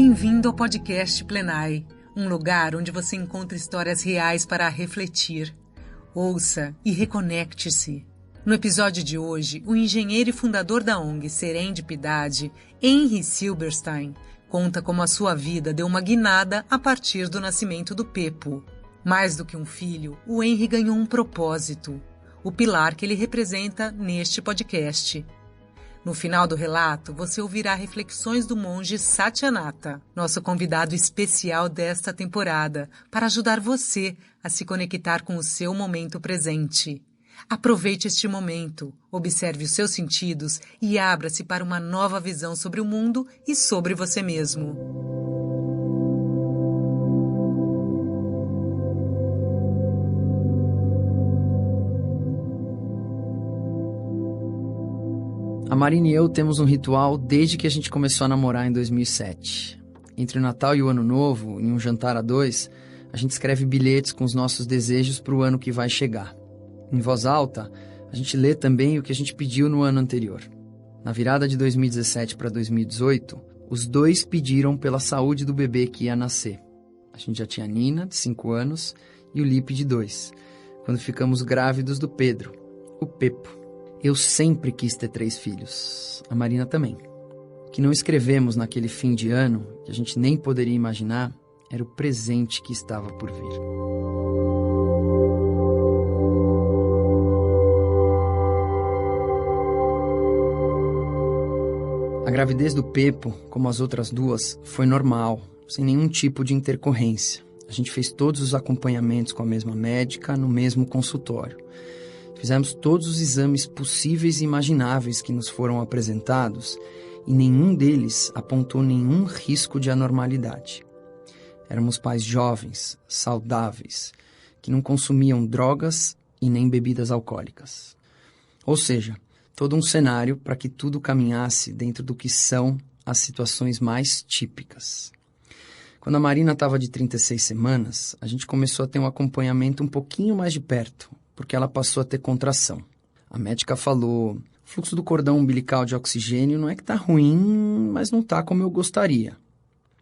Bem-vindo ao podcast Plenai, um lugar onde você encontra histórias reais para refletir. Ouça e reconecte-se. No episódio de hoje, o engenheiro e fundador da ONG Serendipidade, Henry Silberstein, conta como a sua vida deu uma guinada a partir do nascimento do Pepo. Mais do que um filho, o Henry ganhou um propósito, o pilar que ele representa neste podcast. No final do relato, você ouvirá reflexões do monge Satyanata, nosso convidado especial desta temporada, para ajudar você a se conectar com o seu momento presente. Aproveite este momento, observe os seus sentidos e abra-se para uma nova visão sobre o mundo e sobre você mesmo. A Marina e eu temos um ritual desde que a gente começou a namorar em 2007. Entre o Natal e o Ano Novo, em um jantar a dois, a gente escreve bilhetes com os nossos desejos para o ano que vai chegar. Em voz alta, a gente lê também o que a gente pediu no ano anterior. Na virada de 2017 para 2018, os dois pediram pela saúde do bebê que ia nascer. A gente já tinha a Nina, de 5 anos, e o Lipe, de 2, quando ficamos grávidos do Pedro, o Pepo. Eu sempre quis ter 3 filhos, a Marina também. O que não escrevemos naquele fim de ano, que a gente nem poderia imaginar, era o presente que estava por vir. A gravidez do Pepo, como as outras duas, foi normal, sem nenhum tipo de intercorrência. A gente fez todos os acompanhamentos com a mesma médica, no mesmo consultório. Fizemos todos os exames possíveis e imagináveis que nos foram apresentados e nenhum deles apontou nenhum risco de anormalidade. Éramos pais jovens, saudáveis, que não consumiam drogas e nem bebidas alcoólicas. Ou seja, todo um cenário para que tudo caminhasse dentro do que são as situações mais típicas. Quando a Marina estava de 36 semanas, a gente começou a ter um acompanhamento um pouquinho mais de perto, porque ela passou a ter contração. A médica falou, o fluxo do cordão umbilical de oxigênio não é que está ruim, mas não está como eu gostaria.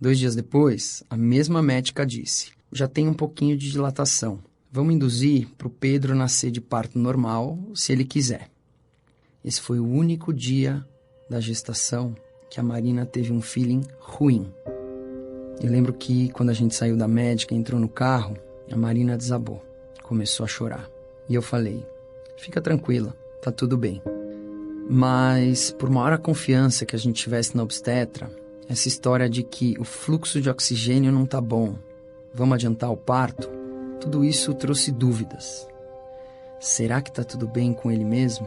2 dias depois, a mesma médica disse, já tem um pouquinho de dilatação. Vamos induzir para o Pedro nascer de parto normal, se ele quiser. Esse foi o único dia da gestação que a Marina teve um feeling ruim. Eu lembro que quando a gente saiu da médica e entrou no carro, a Marina desabou, começou a chorar. E eu falei, fica tranquila, tá tudo bem. Mas, por maior confiança que a gente tivesse na obstetra, essa história de que o fluxo de oxigênio não tá bom, vamos adiantar o parto, tudo isso trouxe dúvidas. Será que tá tudo bem com ele mesmo?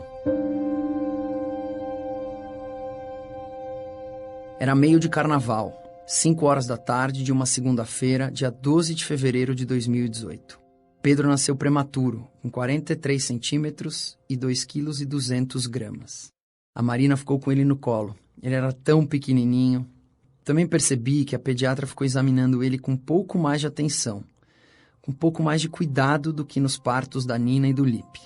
Era meio de carnaval, 5 horas da tarde de uma segunda-feira, dia 12 de fevereiro de 2018. Pedro nasceu prematuro, com 43 centímetros e 2,2 kg. A Marina ficou com ele no colo. Ele era tão pequenininho. Também percebi que a pediatra ficou examinando ele com um pouco mais de atenção, com um pouco mais de cuidado do que nos partos da Nina e do Lipe.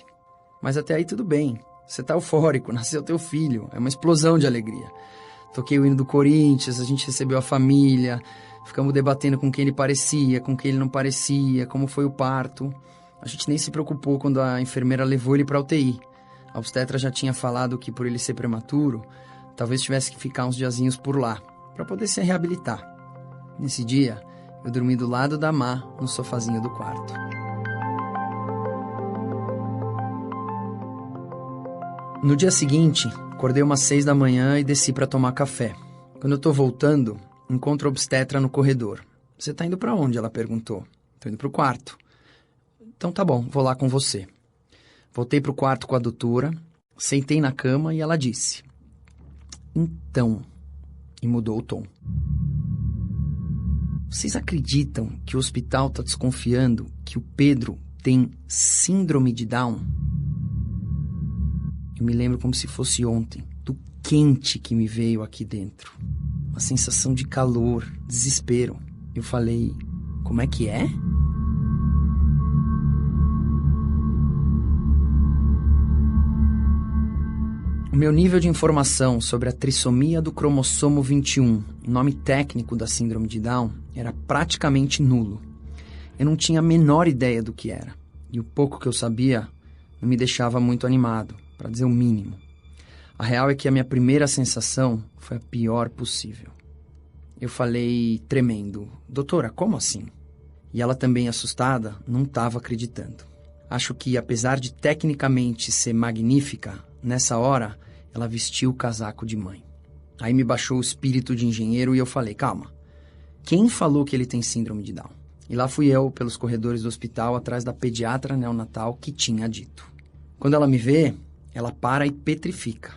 Mas até aí tudo bem. Você tá eufórico, nasceu teu filho. É uma explosão de alegria. Toquei o hino do Corinthians, a gente recebeu a família... Ficamos debatendo com quem ele parecia, com quem ele não parecia, como foi o parto. A gente nem se preocupou quando a enfermeira levou ele para a UTI. A obstetra já tinha falado que, por ele ser prematuro, talvez tivesse que ficar uns diazinhos por lá, para poder se reabilitar. Nesse dia, eu dormi do lado da Má, no sofazinho do quarto. No dia seguinte, acordei umas 6 da manhã e desci para tomar café. Quando eu tô voltando... Encontro a obstetra no corredor. Você tá indo pra onde? Ela perguntou. Tô indo pro quarto. Então tá bom, vou lá com você. Voltei pro quarto com a doutora, sentei na cama e ela disse. Então, e mudou o tom. Vocês acreditam que o hospital tá desconfiando que o Pedro tem síndrome de Down? Eu me lembro como se fosse ontem, do quente que me veio aqui dentro. Uma sensação de calor, desespero. Eu falei, como é que é? O meu nível de informação sobre a trissomia do cromossomo 21, nome técnico da síndrome de Down, era praticamente nulo. Eu não tinha a menor ideia do que era. E o pouco que eu sabia não me deixava muito animado, para dizer o mínimo. A real é que a minha primeira sensação foi a pior possível. Eu falei tremendo: doutora, como assim? E ela também, assustada, não estava acreditando. Acho que, apesar de tecnicamente ser magnífica, nessa hora ela vestiu o casaco de mãe. Aí me baixou o espírito de engenheiro e eu falei: calma, quem falou que ele tem síndrome de Down? E lá fui eu, pelos corredores do hospital, atrás da pediatra neonatal que tinha dito. Quando ela me vê, ela para e petrifica.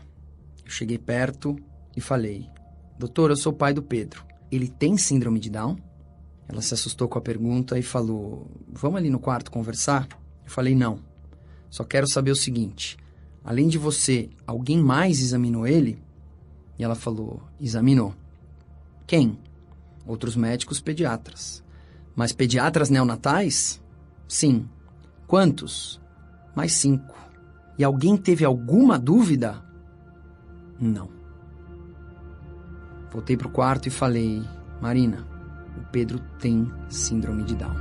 Eu cheguei perto e falei: doutor, eu sou o pai do Pedro. Ele tem síndrome de Down? Ela se assustou com a pergunta e falou: vamos ali no quarto conversar? Eu falei: não. Só quero saber o seguinte: além de você, alguém mais examinou ele? E ela falou: examinou. Quem? Outros médicos pediatras. Mas pediatras neonatais? Sim. Quantos? Mais 5. E alguém teve alguma dúvida? Não. Voltei pro quarto e falei: Marina, o Pedro tem síndrome de Down.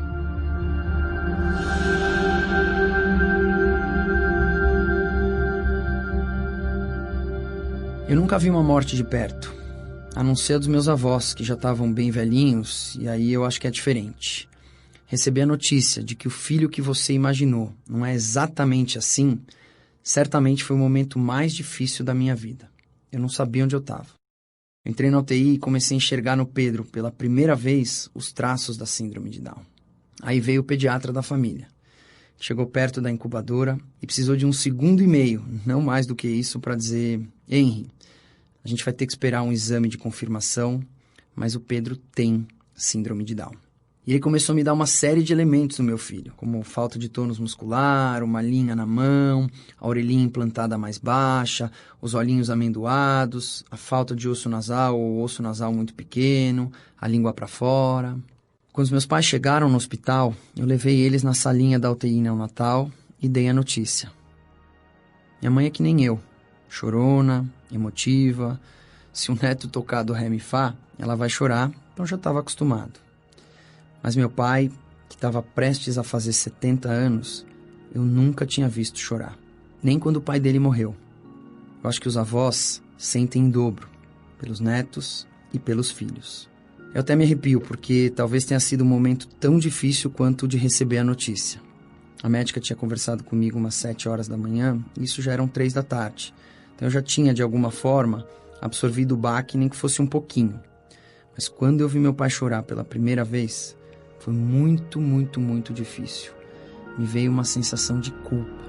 Eu nunca vi uma morte de perto, a não ser a dos meus avós, que já estavam bem velhinhos, e aí eu acho que é diferente. Receber a notícia de que o filho que você imaginou não é exatamente assim, certamente foi o momento mais difícil da minha vida. Eu não sabia onde eu estava. Entrei na UTI e comecei a enxergar no Pedro, pela primeira vez, os traços da síndrome de Down. Aí veio o pediatra da família. Chegou perto da incubadora e precisou de 1,5 segundos, não mais do que isso, para dizer: Henry, a gente vai ter que esperar um exame de confirmação, mas o Pedro tem síndrome de Down. E ele começou a me dar uma série de elementos no meu filho, como falta de tônus muscular, uma linha na mão, a orelhinha implantada mais baixa, os olhinhos amendoados, a falta de osso nasal ou osso nasal muito pequeno, a língua para fora. Quando os meus pais chegaram no hospital, eu levei eles na salinha da UTI neonatal e dei a notícia. Minha mãe é que nem eu, chorona, emotiva. Se o neto tocar do ré mi fá, ela vai chorar, então já estava acostumado. Mas meu pai, que estava prestes a fazer 70 anos, eu nunca tinha visto chorar. Nem quando o pai dele morreu. Eu acho que os avós sentem em dobro, pelos netos e pelos filhos. Eu até me arrepio, porque talvez tenha sido um momento tão difícil quanto o de receber a notícia. A médica tinha conversado comigo umas 7 horas da manhã, e isso já eram 3 da tarde. Então eu já tinha, de alguma forma, absorvido o baque, nem que fosse um pouquinho. Mas quando eu vi meu pai chorar pela primeira vez, foi muito, muito, muito difícil. Me veio uma sensação de culpa.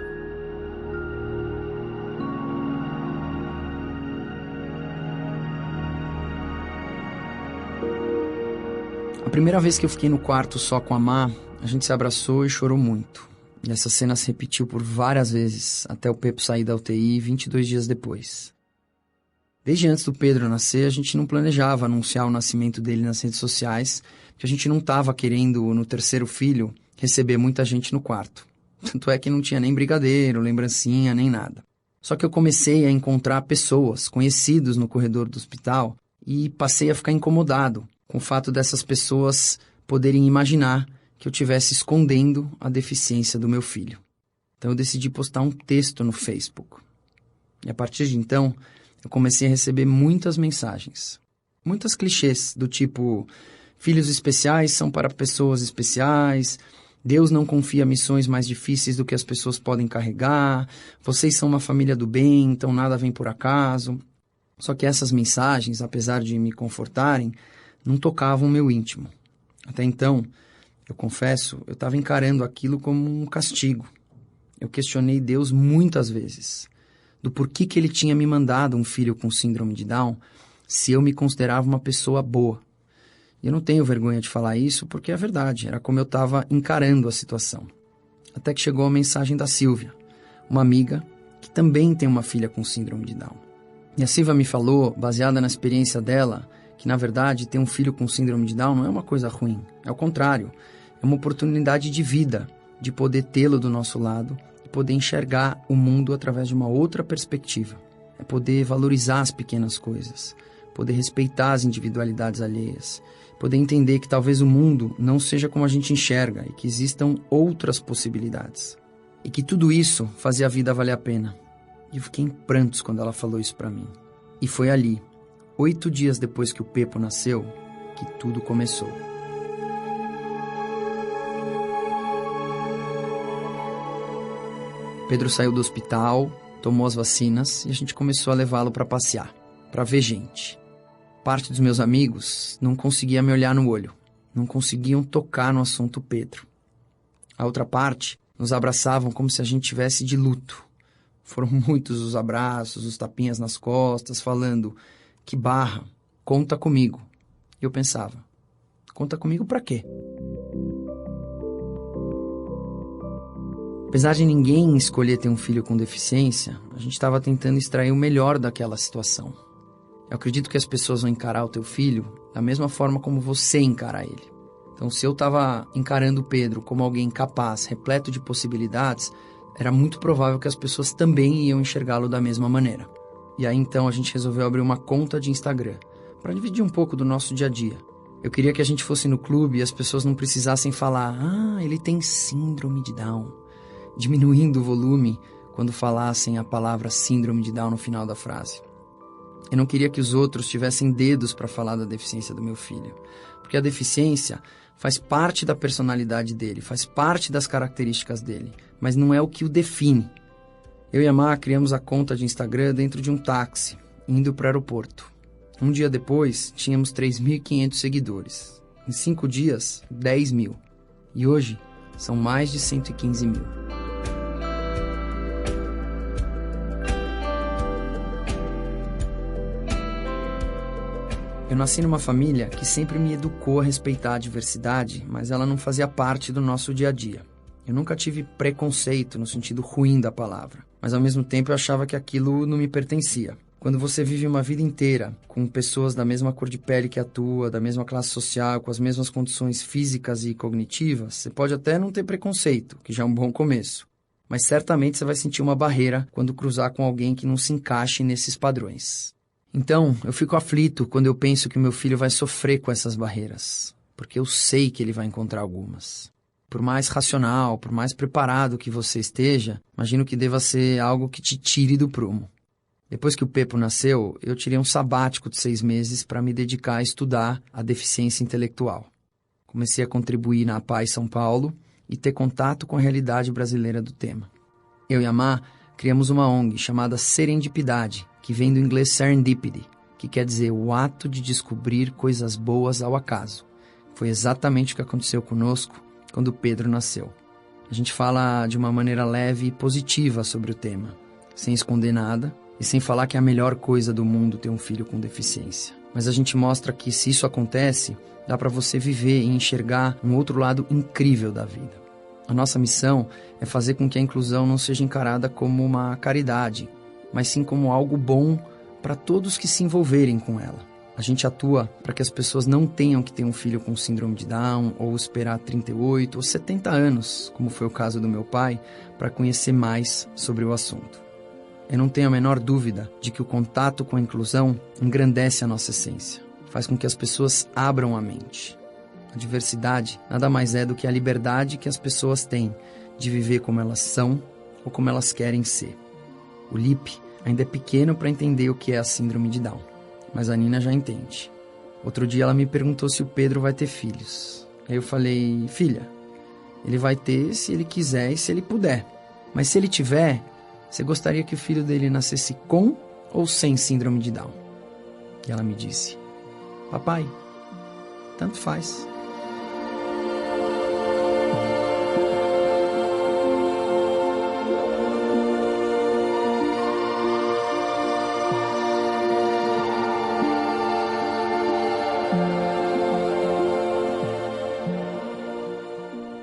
A primeira vez que eu fiquei no quarto só com a Má, a gente se abraçou e chorou muito. E essa cena se repetiu por várias vezes, até o Pepo sair da UTI 22 dias depois. Desde antes do Pedro nascer, a gente não planejava anunciar o nascimento dele nas redes sociais, porque a gente não estava querendo, no terceiro filho, receber muita gente no quarto. Tanto é que não tinha nem brigadeiro, lembrancinha, nem nada. Só que eu comecei a encontrar pessoas, conhecidos no corredor do hospital, e passei a ficar incomodado com o fato dessas pessoas poderem imaginar que eu estivesse escondendo a deficiência do meu filho. Então eu decidi postar um texto no Facebook. E a partir de então, eu comecei a receber muitas mensagens. Muitas clichês, do tipo: filhos especiais são para pessoas especiais, Deus não confia missões mais difíceis do que as pessoas podem carregar, vocês são uma família do bem, então nada vem por acaso. Só que essas mensagens, apesar de me confortarem, não tocavam o meu íntimo. Até então, eu confesso, eu estava encarando aquilo como um castigo. Eu questionei Deus muitas vezes, do porquê que ele tinha me mandado um filho com síndrome de Down, se eu me considerava uma pessoa boa. E eu não tenho vergonha de falar isso, porque é verdade, era como eu estava encarando a situação. Até que chegou a mensagem da Silvia, uma amiga que também tem uma filha com síndrome de Down. E a Silvia me falou, baseada na experiência dela, que na verdade ter um filho com síndrome de Down não é uma coisa ruim, é o contrário, é uma oportunidade de vida, de poder tê-lo do nosso lado e poder enxergar o mundo através de uma outra perspectiva. É poder valorizar as pequenas coisas, poder respeitar as individualidades alheias, poder entender que talvez o mundo não seja como a gente enxerga e que existam outras possibilidades. E que tudo isso fazia a vida valer a pena. E eu fiquei em prantos quando ela falou isso pra mim. E foi ali, 8 dias depois que o Pepo nasceu, que tudo começou. Pedro saiu do hospital, tomou as vacinas e a gente começou a levá-lo para passear, para ver gente. Parte dos meus amigos não conseguia me olhar no olho, não conseguiam tocar no assunto Pedro. A outra parte nos abraçavam como se a gente tivesse de luto. Foram muitos os abraços, os tapinhas nas costas, falando: que barra, conta comigo. E eu pensava: conta comigo para quê? Apesar de ninguém escolher ter um filho com deficiência, a gente estava tentando extrair o melhor daquela situação. Eu acredito que as pessoas vão encarar o teu filho da mesma forma como você encara ele. Então, se eu estava encarando o Pedro como alguém capaz, repleto de possibilidades, era muito provável que as pessoas também iam enxergá-lo da mesma maneira. E aí, então, a gente resolveu abrir uma conta de Instagram para dividir um pouco do nosso dia a dia. Eu queria que a gente fosse no clube e as pessoas não precisassem falar: ah, ele tem síndrome de Down, diminuindo o volume quando falassem a palavra síndrome de Down no final da frase. Eu não queria que os outros tivessem dedos para falar da deficiência do meu filho, porque a deficiência faz parte da personalidade dele, faz parte das características dele, mas não é o que o define. Eu e a Má criamos a conta de Instagram dentro de um táxi, indo para o aeroporto. Um dia depois, tínhamos 3.500 seguidores. Em 5 dias, 10 mil. E hoje, são mais de 115 mil. Eu nasci numa família que sempre me educou a respeitar a diversidade, mas ela não fazia parte do nosso dia a dia. Eu nunca tive preconceito no sentido ruim da palavra, mas ao mesmo tempo eu achava que aquilo não me pertencia. Quando você vive uma vida inteira com pessoas da mesma cor de pele que a tua, da mesma classe social, com as mesmas condições físicas e cognitivas, você pode até não ter preconceito, que já é um bom começo. Mas certamente você vai sentir uma barreira quando cruzar com alguém que não se encaixe nesses padrões. Então, eu fico aflito quando eu penso que o meu filho vai sofrer com essas barreiras, porque eu sei que ele vai encontrar algumas. Por mais racional, por mais preparado que você esteja, imagino que deva ser algo que te tire do prumo. Depois que o Pepo nasceu, eu tirei um sabático de 6 meses para me dedicar a estudar a deficiência intelectual. Comecei a contribuir na APAE São Paulo e ter contato com a realidade brasileira do tema. Eu e a Má criamos uma ONG chamada Serendipidade, que vem do inglês serendipity, que quer dizer o ato de descobrir coisas boas ao acaso. Foi exatamente o que aconteceu conosco quando Pedro nasceu. A gente fala de uma maneira leve e positiva sobre o tema, sem esconder nada e sem falar que é a melhor coisa do mundo ter um filho com deficiência. Mas a gente mostra que, se isso acontece, dá para você viver e enxergar um outro lado incrível da vida. A nossa missão é fazer com que a inclusão não seja encarada como uma caridade, mas sim como algo bom para todos que se envolverem com ela. A gente atua para que as pessoas não tenham que ter um filho com síndrome de Down ou esperar 38 ou 70 anos, como foi o caso do meu pai, para conhecer mais sobre o assunto. Eu não tenho a menor dúvida de que o contato com a inclusão engrandece a nossa essência, faz com que as pessoas abram a mente. A diversidade nada mais é do que a liberdade que as pessoas têm de viver como elas são ou como elas querem ser. O Lipe ainda é pequeno para entender o que é a síndrome de Down, mas a Nina já entende. Outro dia ela me perguntou se o Pedro vai ter filhos. Aí eu falei: filha, ele vai ter se ele quiser e se ele puder. Mas se ele tiver, você gostaria que o filho dele nascesse com ou sem síndrome de Down? E ela me disse: papai, tanto faz.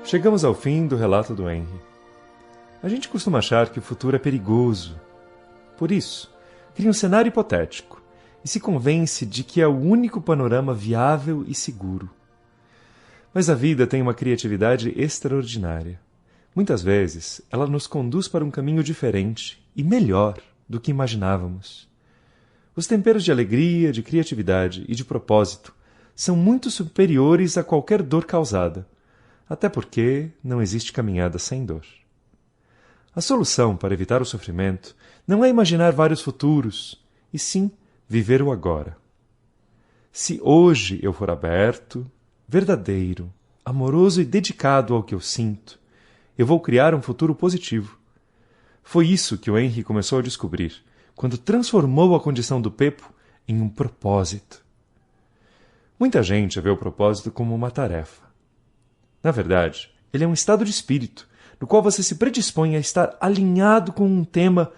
Chegamos ao fim do relato do Henry. A gente costuma achar que o futuro é perigoso. Por isso, cria um cenário hipotético e se convence de que é o único panorama viável e seguro. Mas a vida tem uma criatividade extraordinária. Muitas vezes, ela nos conduz para um caminho diferente e melhor do que imaginávamos. Os temperos de alegria, de criatividade e de propósito são muito superiores a qualquer dor causada, até porque não existe caminhada sem dor. A solução para evitar o sofrimento não é imaginar vários futuros, e sim viver o agora. Se hoje eu for aberto, verdadeiro, amoroso e dedicado ao que eu sinto, eu vou criar um futuro positivo. Foi isso que o Henry começou a descobrir, quando transformou a condição do Pepo em um propósito. Muita gente vê o propósito como uma tarefa. Na verdade, ele é um estado de espírito, no qual você se predispõe a estar alinhado com um tema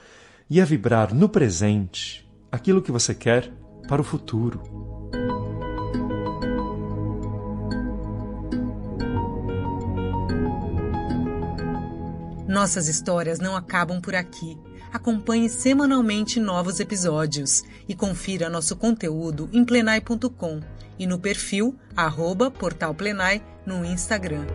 e a vibrar no presente aquilo que você quer para o futuro. Nossas histórias não acabam por aqui. Acompanhe semanalmente novos episódios e confira nosso conteúdo em plenai.com e no perfil @portalplenai no Instagram.